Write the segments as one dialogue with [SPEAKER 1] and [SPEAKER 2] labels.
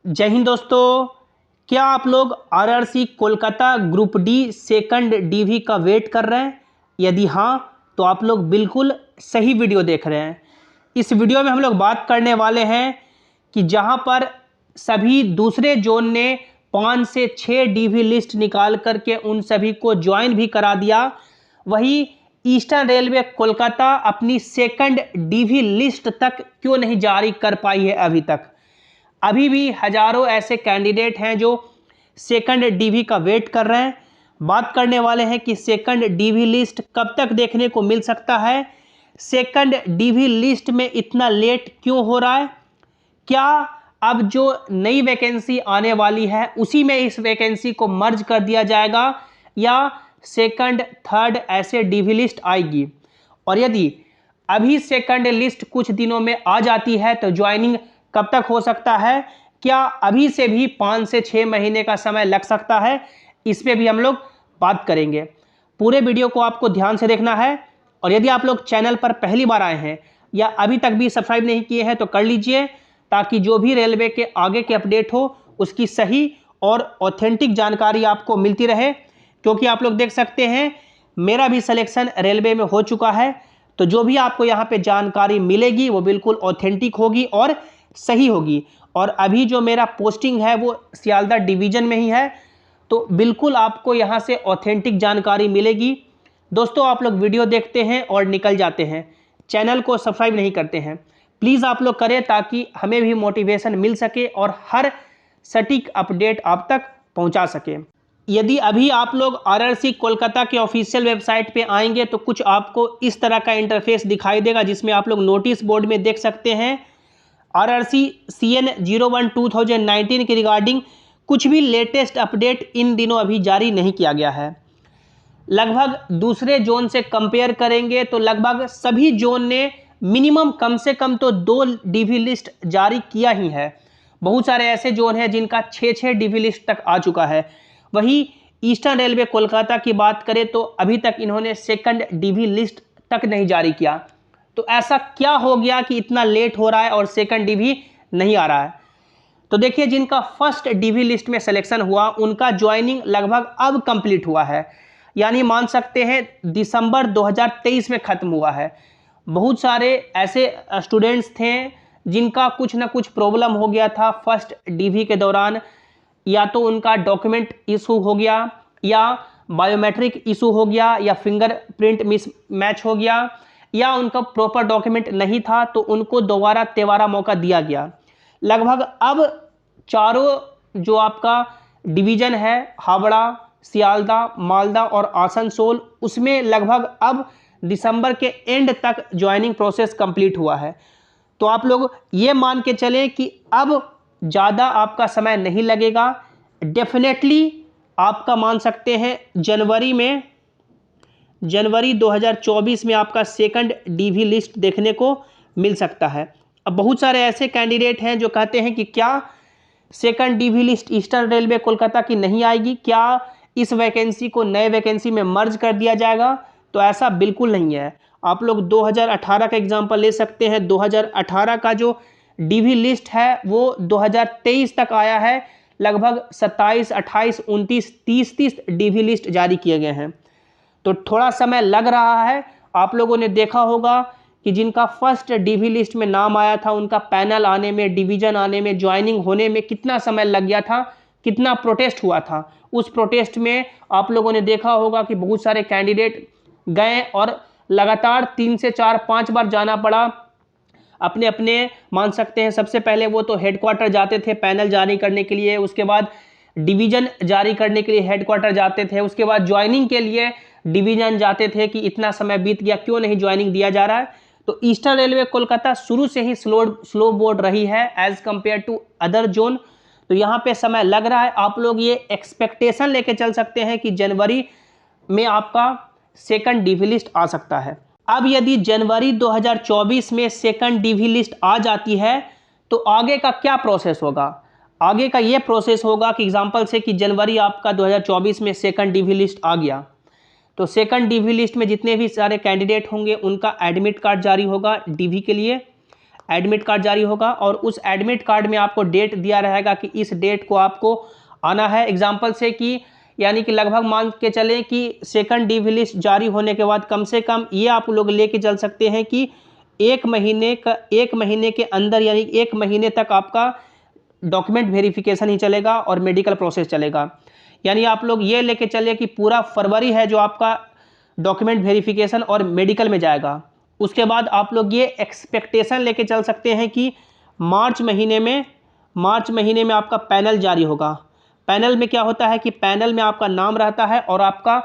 [SPEAKER 1] जय हिंद दोस्तों। क्या आप लोग RRC Kolkata group D second DV का वेट कर रहे हैं? यदि हाँ तो आप लोग बिल्कुल सही वीडियो देख रहे हैं। इस वीडियो में हम लोग बात करने वाले हैं कि जहां पर सभी दूसरे जोन ने 5 से 6 डीवी लिस्ट निकाल करके उन सभी को ज्वाइन भी करा दिया, वही ईस्टर्न रेलवे कोलकाता अपनी सेकंड डीवी लिस्ट तक क्यों नहीं जारी कर पाई है अभी तक। अभी भी हजारों ऐसे कैंडिडेट हैं जो सेकंड डीवी का वेट कर रहे हैं। बात करने वाले हैं कि सेकंड डीवी लिस्ट कब तक देखने को मिल सकता है, सेकंड डीवी लिस्ट में इतना लेट क्यों हो रहा है, क्या अब जो नई वैकेंसी आने वाली है उसी में इस वैकेंसी को मर्ज कर दिया जाएगा या सेकंड थर्ड ऐसे डीवी लिस्ट आएगी, और यदि अभी सेकंड लिस्ट कुछ दिनों में आ जाती है तो ज्वाइनिंग कब तक हो सकता है, क्या अभी से भी 5 से 6 महीने का समय लग सकता है, इस पे भी हम लोग बात करेंगे। पूरे वीडियो को आपको ध्यान से देखना है, और यदि आप लोग चैनल पर पहली बार आए हैं या अभी तक भी सब्सक्राइब नहीं किए हैं तो कर लीजिए, ताकि जो भी रेलवे के आगे के अपडेट हो उसकी सही और ऑथेंटिक जानकारी आपको मिलती रहे। क्योंकि आप लोग देख सकते हैं मेरा भी सिलेक्शन रेलवे में हो चुका है, तो जो भी आपको यहाँ पे जानकारी मिलेगी वो बिल्कुल ऑथेंटिक होगी और सही होगी। और अभी जो मेरा पोस्टिंग है वो सियालदह डिवीज़न में ही है, तो बिल्कुल आपको यहाँ से ऑथेंटिक जानकारी मिलेगी। दोस्तों, आप लोग वीडियो देखते हैं और निकल जाते हैं, चैनल को सब्सक्राइब नहीं करते हैं, प्लीज़ आप लोग करें ताकि हमें भी मोटिवेशन मिल सके और हर सटीक अपडेट आप तक पहुँचा सके। यदि अभी आप लोग आरआरसी कोलकाता के ऑफिशियल वेबसाइट पे आएंगे तो कुछ आपको इस तरह का इंटरफेस दिखाई देगा, जिसमें आप लोग नोटिस बोर्ड में देख सकते हैं आरआरसी CN 01 2019 के रिगार्डिंग कुछ भी लेटेस्ट अपडेट इन दिनों अभी जारी नहीं किया गया है। लगभग दूसरे जोन से कंपेयर करेंगे तो लगभग सभी जोन ने मिनिमम कम से कम तो 2 डीवी लिस्ट जारी किया ही है। बहुत सारे ऐसे जोन हैं जिनका 6-6 डीवी लिस्ट तक आ चुका है। वही ईस्टर्न रेलवे कोलकाता की बात करें तो अभी तक इन्होंने सेकंड डीवी लिस्ट तक नहीं जारी किया। तो ऐसा क्या हो गया कि इतना लेट हो रहा है और सेकंड डीवी नहीं आ रहा है? तो देखिए, जिनका फर्स्ट डीवी लिस्ट में सिलेक्शन हुआ उनका ज्वाइनिंग लगभग अब कंप्लीट हुआ है, यानी मान सकते हैं दिसंबर 2023 में ख़त्म हुआ है। बहुत सारे ऐसे स्टूडेंट्स थे जिनका कुछ ना कुछ प्रॉब्लम हो गया था फर्स्ट डीवी के दौरान, या तो उनका डॉक्यूमेंट इशू हो गया, या बायोमेट्रिक इशू हो गया, या फिंगरप्रिंट मिसमैच हो गया, या उनका प्रॉपर डॉक्यूमेंट नहीं था, तो उनको दोबारा तिबारा मौका दिया गया। लगभग अब चारों जो आपका डिवीज़न है, हावड़ा, सियालदह, मालदा और आसनसोल, उसमें लगभग अब दिसंबर के एंड तक ज्वाइनिंग प्रोसेस कंप्लीट हुआ है। तो आप लोग ये मान के चलें कि अब ज़्यादा आपका समय नहीं लगेगा। डेफिनेटली आपका मान सकते हैं जनवरी 2024 में आपका सेकंड डीवी लिस्ट देखने को मिल सकता है। अब बहुत सारे ऐसे कैंडिडेट हैं जो कहते हैं कि क्या second DV list eastern railway Kolkata की नहीं आएगी, क्या इस वैकेंसी को नए वैकेंसी में मर्ज कर दिया जाएगा? तो ऐसा बिल्कुल नहीं है। आप लोग 2018 का एग्जाम्पल ले सकते हैं। 2018 का जो डीवी लिस्ट है वो 2023 तक आया है। लगभग 27, 28, 29, 30 डीवी लिस्ट जारी किए गए हैं, तो थोड़ा समय लग रहा है। आप लोगों ने देखा होगा कि जिनका फर्स्ट डीवी लिस्ट में नाम आया था उनका पैनल आने में, डिवीज़न आने में, ज्वाइनिंग होने में कितना समय लग गया था, कितना प्रोटेस्ट हुआ था। उस प्रोटेस्ट में आप लोगों ने देखा होगा कि बहुत सारे कैंडिडेट गए और लगातार 3 से 4, 5 बार जाना पड़ा अपने अपने, मान सकते हैं सबसे पहले वो तो हेडक्वार्टर जाते थे पैनल जारी करने के लिए, उसके बाद डिवीज़न जारी करने के लिए हेडक्वार्टर जाते थे, उसके बाद ज्वाइनिंग के लिए डिवीज़न जाते थे कि इतना समय बीत गया, क्यों नहीं ज्वाइनिंग दिया जा रहा है। तो ईस्टर्न रेलवे कोलकाता शुरू से ही स्लो बोर्ड रही है as compare to other zone, तो यहाँ पे समय लग रहा है। आप लोग ये एक्सपेक्टेशन लेके चल सकते हैं कि जनवरी में आपका सेकंड डीवी लिस्ट आ सकता है। अब यदि जनवरी 2024 में सेकंड डीवी लिस्ट आ जाती है तो आगे का क्या प्रोसेस होगा? आगे का ये प्रोसेस होगा कि एग्जांपल से कि जनवरी आपका 2024 में सेकंड डीवी लिस्ट आ गया, तो सेकंड डीवी लिस्ट में जितने भी सारे कैंडिडेट होंगे उनका एडमिट कार्ड जारी होगा डीवी के लिए। एडमिट कार्ड जारी होगा और उस एडमिट कार्ड में आपको डेट दिया रहेगा कि इस डेट को आपको आना है। एग्जाम्पल से कि यानी कि लगभग मान के चलें कि सेकंड डीवी लिस्ट जारी होने के बाद कम से कम ये आप लोग लेके चल सकते हैं कि 1 महीने के अंदर यानी 1 महीने तक आपका डॉक्यूमेंट वेरिफिकेशन ही चलेगा और मेडिकल प्रोसेस चलेगा। यानी आप लोग ये लेके चले कि पूरा फरवरी है जो आपका डॉक्यूमेंट वेरिफिकेशन और मेडिकल में जाएगा। उसके बाद आप लोग ये एक्सपेक्टेशन लेके चल सकते हैं कि मार्च महीने में आपका पैनल जारी होगा। पैनल में क्या होता है कि पैनल में आपका नाम रहता है और आपका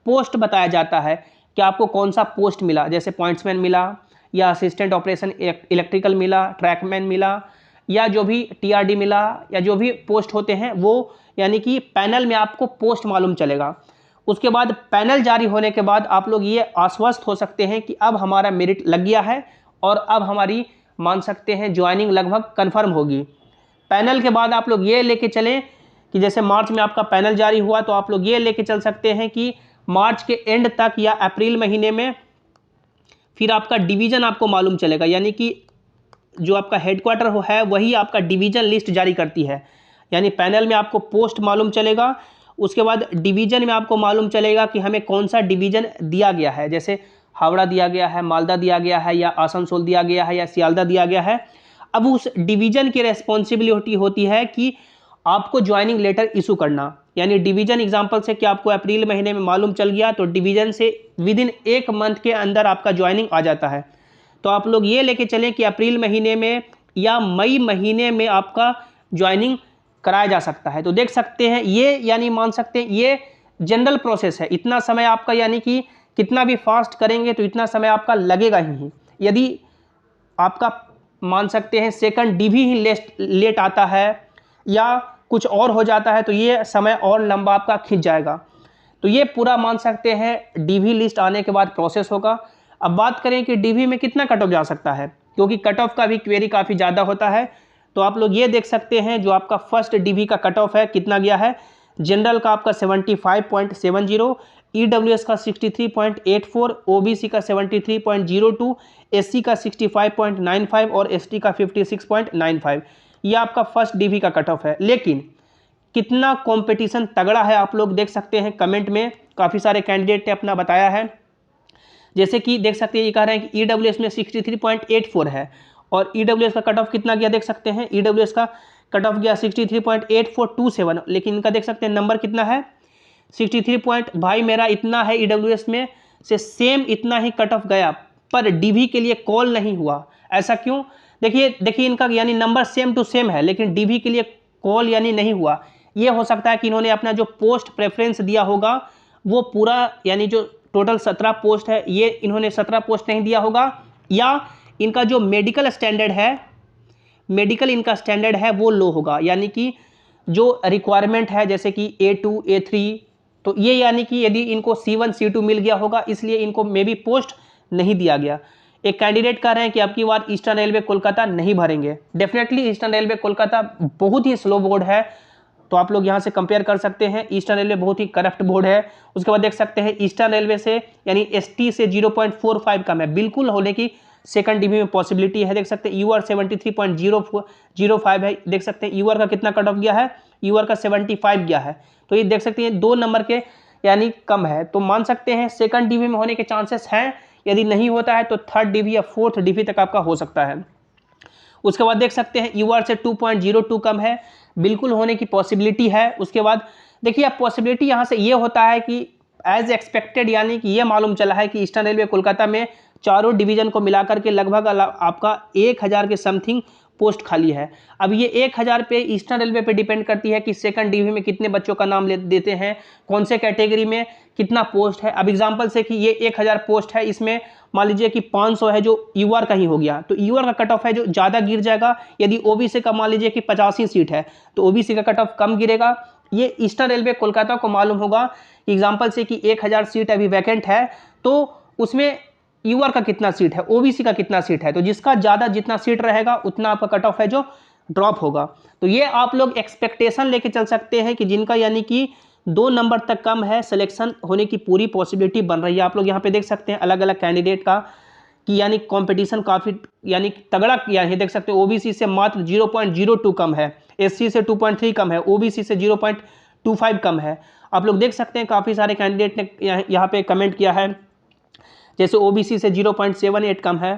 [SPEAKER 1] पोस्ट बताया जाता है कि आपको कौन सा पोस्ट मिला, जैसे पॉइंट्समैन मिला या असिस्टेंट ऑपरेशन इलेक्ट्रिकल मिला, ट्रैकमैन मिला या जो भी टीआरडी मिला या जो भी पोस्ट होते हैं वो यानी कि पैनल में आपको पोस्ट मालूम चलेगा। उसके बाद पैनल जारी होने के बाद आप लोग ये आश्वस्त हो सकते हैं कि अब हमारा मेरिट लग गया है और अब हमारी मान सकते हैं ज्वाइनिंग लगभग कन्फर्म होगी। पैनल के बाद आप लोग ये लेके चलें कि जैसे मार्च में आपका पैनल जारी हुआ तो आप लोग ये लेके चल सकते हैं कि मार्च के एंड तक या अप्रैल महीने में फिर आपका डिवीज़न आपको मालूम चलेगा। यानी कि जो आपका हेडक्वार्टर है वही आपका डिवीज़न लिस्ट जारी करती है। यानी पैनल में आपको पोस्ट मालूम चलेगा, उसके बाद डिवीज़न में आपको मालूम चलेगा कि हमें कौन सा डिवीज़न दिया गया है, जैसे हावड़ा दिया गया है, मालदा दिया गया है या आसनसोल दिया गया है या सियालदा दिया गया है। अब उस डिवीज़न की रेस्पॉन्सिबिलिटी होती है कि आपको ज्वाइनिंग लेटर इशू करना। यानी डिवीज़न एग्जाम्पल से कि आपको अप्रैल महीने में मालूम चल गया तो डिवीज़न से विदिन 1 मंथ के अंदर आपका ज्वाइनिंग आ जाता है। तो आप लोग ये लेके चलें कि अप्रैल महीने में या मई महीने में आपका ज्वाइनिंग कराया जा सकता है। तो देख सकते हैं ये यानी मान सकते हैं ये जनरल प्रोसेस है। इतना समय आपका यानी कि कितना भी फास्ट करेंगे तो इतना समय आपका लगेगा ही। यदि आपका मान सकते हैं सेकंड डीवी ही लेट आता है या कुछ और हो जाता है तो ये समय और लंबा आपका खिंच जाएगा। तो ये पूरा मान सकते हैं डीवी लिस्ट आने के बाद प्रोसेस होगा। अब बात करें कि डीवी में कितना कट ऑफ जा सकता है, क्योंकि कट ऑफ का भी क्वेरी काफ़ी ज़्यादा होता है। तो आप लोग ये देख सकते हैं जो आपका फर्स्ट डीवी का कट ऑफ है कितना गया है। जनरल का आपका 75.70, ईडब्ल्यूएस का 63.84, ओबीसी का 73.02, एससी का 65.95 और एसटी का 56.95। ये आपका फर्स्ट डीवी का कट ऑफ है। लेकिन कितना कंपटीशन तगड़ा है आप लोग देख सकते हैं, कमेंट में काफ़ी सारे कैंडिडेट ने अपना बताया है। जैसे कि देख सकते हैं ये कह रहे हैं कि ईडब्ल्यूएस में 63.84 है और ईडब्ल्यूएस का कट ऑफ कितना गया देख सकते हैं। ईडब्ल्यूएस का कट ऑफ गया 63.8427, लेकिन इनका देख सकते हैं नंबर कितना है 63 भाई मेरा इतना है ईडब्ल्यूएस में से सेम इतना ही कट ऑफ गया, पर डीवी के लिए कॉल नहीं हुआ। ऐसा क्यों? देखिए इनका यानी नंबर सेम टू सेम है लेकिन डीवी के लिए कॉल यानी नहीं हुआ। ये हो सकता है कि इन्होंने अपना जो पोस्ट प्रेफरेंस दिया होगा वो पूरा यानी जो टोटल 17 पोस्ट है ये इन्होंने 17 पोस्ट नहीं दिया होगा, या इनका जो मेडिकल इनका स्टैंडर्ड है वो लो होगा। यानी कि जो रिक्वायरमेंट है जैसे कि A2 A3 तो ये यानी कि यदि इनको C1 C2 मिल गया होगा इसलिए इनको मे बी पोस्ट नहीं दिया गया। एक कैंडिडेट कह रहे हैं कि अब की बार ईस्टर्न रेलवे कोलकाता नहीं भरेंगे। डेफिनेटली ईस्टर्न रेलवे कोलकाता बहुत ही स्लो बोर्ड है, तो आप लोग यहाँ से कंपेयर कर सकते हैं। ईस्टर्न रेलवे बहुत ही करप्ट बोर्ड है। उसके बाद देख सकते हैं ईस्टर्न रेलवे से यानी एसटी से 0.45 कम है, बिल्कुल होने की सेकंड डीवी में पॉसिबिलिटी है। देख सकते हैं यूआर 73.05 है। देख सकते हैं यूआर का कितना कट ऑफ गया है, यूआर का 75 गया है। तो ये देख सकते हैं 2 नंबर के यानी कम है, तो मान सकते हैं सेकंड डीवी में होने के चांसेस हैं। यदि नहीं होता है तो थर्ड डीवी या फोर्थ डीवी तक आपका हो सकता है। उसके बाद देख सकते हैं यूआर से 2.02 कम है, बिल्कुल होने की पॉसिबिलिटी है। उसके बाद देखिए अब पॉसिबिलिटी यहाँ से ये होता है कि एज एक्सपेक्टेड यानी कि ये मालूम चला है कि ईस्टर्न रेलवे कोलकाता में चारों डिवीजन को मिलाकर के लगभग आपका 1000 के समथिंग पोस्ट खाली है। अब ये 1000 पे ईस्टर्न रेलवे पे डिपेंड करती है कि सेकंड डीवी में कितने बच्चों का नाम देते हैं, कौन से कैटेगरी में कितना पोस्ट है। अब एग्जांपल से कि ये 1000 पोस्ट है, इसमें मान लीजिए कि 500 है जो यूआर का ही हो गया, तो यूआर का कट ऑफ है जो ज़्यादा गिर जाएगा। यदि ओबीसी का मान लीजिए कि 85 सीट है तो ओबीसी का कट ऑफ कम गिरेगा। ये ईस्टर्न रेलवे कोलकाता को मालूम होगा कि एग्जाम्पल से कि 1000 सीट अभी वैकेंट है तो उसमें यूआर का कितना सीट है, ओबीसी का कितना सीट है, तो जिसका ज़्यादा जितना सीट रहेगा उतना आपका कट ऑफ है जो ड्रॉप होगा। तो ये आप लोग एक्सपेक्टेशन लेके चल सकते हैं कि जिनका यानी कि 2 नंबर तक कम है सिलेक्शन होने की पूरी पॉसिबिलिटी बन रही है। आप लोग यहाँ पे देख सकते हैं अलग अलग कैंडिडेट का कि यानी कंपटीशन काफ़ी यानी तगड़ा किया है। देख सकते हो ओबीसी से मात्र 0.02 कम है, एससी से 2.3 कम है, ओबीसी से 0.25 कम है। आप लोग देख सकते हैं काफ़ी सारे कैंडिडेट ने यहाँ पे कमेंट किया है, जैसे ओबीसी से 0.78 कम है,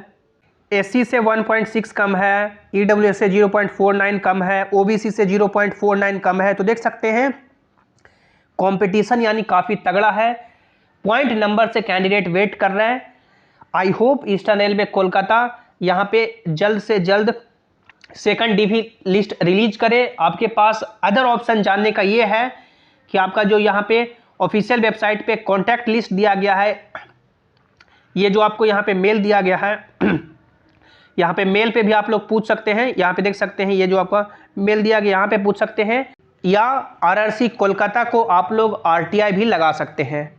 [SPEAKER 1] एससी से 1.6 कम है, ईडब्ल्यूएस से 0.49 कम है, ओबीसी से 0.49 कम है। तो देख सकते हैं कंपटीशन यानी काफ़ी तगड़ा है, पॉइंट नंबर से कैंडिडेट वेट कर रहे हैं। I hope eastern railway Kolkata यहाँ पे जल्द से जल्द सेकंड डीवी लिस्ट रिलीज करे। आपके पास अदर ऑप्शन जानने का ये है कि आपका जो यहाँ पे ऑफिशियल वेबसाइट पे कॉन्टैक्ट लिस्ट दिया गया है, ये जो आपको यहाँ पे मेल दिया गया है, यहाँ पे मेल पे भी आप लोग पूछ सकते हैं। यहाँ पे देख सकते हैं ये जो आपका मेल दिया गया, यहाँ पे पूछ सकते हैं, या आरआरसी कोलकाता को आप लोग आरटीआई भी लगा सकते हैं।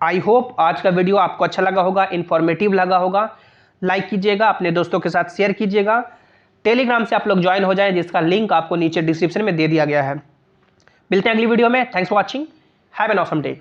[SPEAKER 1] आई होप आज का वीडियो आपको अच्छा लगा होगा, इन्फॉर्मेटिव लगा होगा। लाइक कीजिएगा, अपने दोस्तों के साथ शेयर कीजिएगा। टेलीग्राम से आप लोग ज्वाइन हो जाएं, जिसका लिंक आपको नीचे डिस्क्रिप्शन में दे दिया गया है। मिलते हैं अगली वीडियो में। Thanks for watching, have an awesome day.